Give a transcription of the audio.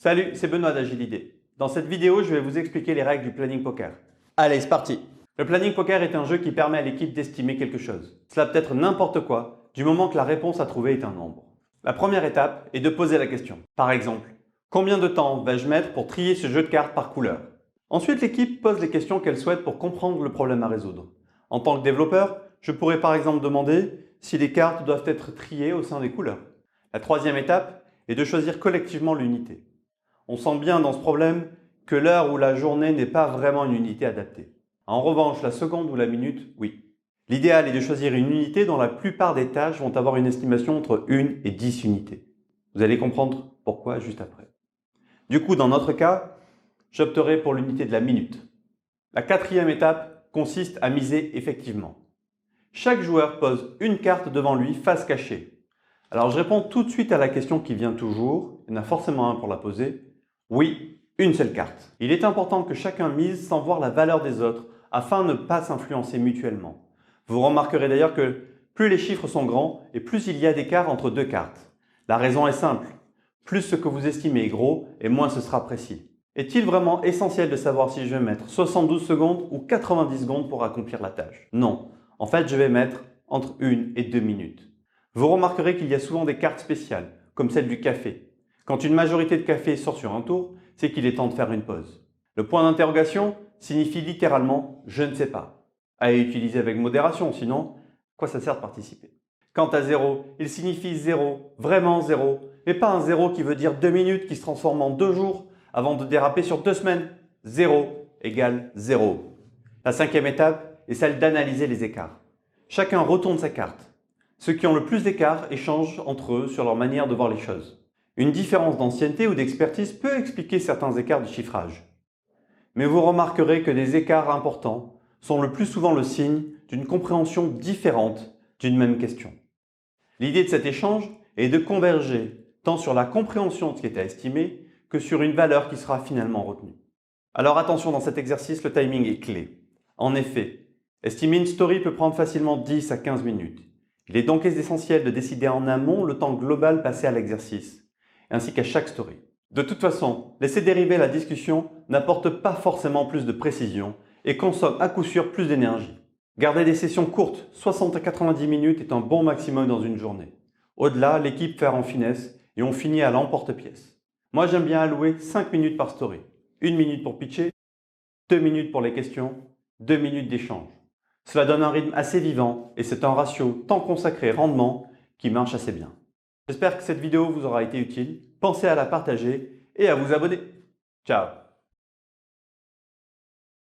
Salut, c'est Benoît d'Agilidé. Dans cette vidéo, je vais vous expliquer les règles du planning poker. Allez, c'est parti! Le planning poker est un jeu qui permet à l'équipe d'estimer quelque chose. Cela peut être n'importe quoi, du moment que la réponse à trouver est un nombre. La première étape est de poser la question. Par exemple, combien de temps vais-je mettre pour trier ce jeu de cartes par couleur? Ensuite, l'équipe pose les questions qu'elle souhaite pour comprendre le problème à résoudre. En tant que développeur, je pourrais par exemple demander si les cartes doivent être triées au sein des couleurs. La troisième étape est de choisir collectivement l'unité. On sent bien dans ce problème que l'heure ou la journée n'est pas vraiment une unité adaptée. En revanche, la seconde ou la minute, oui. L'idéal est de choisir une unité dont la plupart des tâches vont avoir une estimation entre 1 et 10 unités. Vous allez comprendre pourquoi juste après. Du coup, dans notre cas, j'opterai pour l'unité de la minute. La quatrième étape consiste à miser effectivement. Chaque joueur pose une carte devant lui face cachée. Alors je réponds tout de suite à la question qui vient toujours, il y en a forcément un pour la poser. Oui, une seule carte. Il est important que chacun mise sans voir la valeur des autres afin de ne pas s'influencer mutuellement. Vous remarquerez d'ailleurs que plus les chiffres sont grands et plus il y a d'écart entre deux cartes. La raison est simple, plus ce que vous estimez est gros et moins ce sera précis. Est-il vraiment essentiel de savoir si je vais mettre 72 secondes ou 90 secondes pour accomplir la tâche? Non, en fait je vais mettre entre 1 et 2 minutes. Vous remarquerez qu'il y a souvent des cartes spéciales, comme celle du café. Quand une majorité de café sort sur un tour, c'est qu'il est temps de faire une pause. Le point d'interrogation signifie littéralement « je ne sais pas ». À utiliser avec modération, sinon, quoi ça sert de participer? Quant à 0, il signifie 0, vraiment 0, et pas un 0 qui veut dire 2 minutes qui se transforme en 2 jours avant de déraper sur 2 semaines. 0 égale 0. La cinquième étape est celle d'analyser les écarts. Chacun retourne sa carte. Ceux qui ont le plus d'écart échangent entre eux sur leur manière de voir les choses. Une différence d'ancienneté ou d'expertise peut expliquer certains écarts de chiffrage. Mais vous remarquerez que des écarts importants sont le plus souvent le signe d'une compréhension différente d'une même question. L'idée de cet échange est de converger tant sur la compréhension de ce qui est à estimer que sur une valeur qui sera finalement retenue. Alors attention, dans cet exercice, le timing est clé. En effet, estimer une story peut prendre facilement 10 à 15 minutes. Il est donc essentiel de décider en amont le temps global passé à l'exercice, ainsi qu'à chaque story. De toute façon, laisser dériver la discussion n'apporte pas forcément plus de précision et consomme à coup sûr plus d'énergie. Garder des sessions courtes, 60 à 90 minutes, est un bon maximum dans une journée. Au-delà, l'équipe fait en finesse et on finit à l'emporte-pièce. Moi, j'aime bien allouer 5 minutes par story. 1 minute pour pitcher, 2 minutes pour les questions, 2 minutes d'échange. Cela donne un rythme assez vivant et c'est un ratio temps consacré rendement qui marche assez bien. J'espère que cette vidéo vous aura été utile. Pensez à la partager et à vous abonner. Ciao!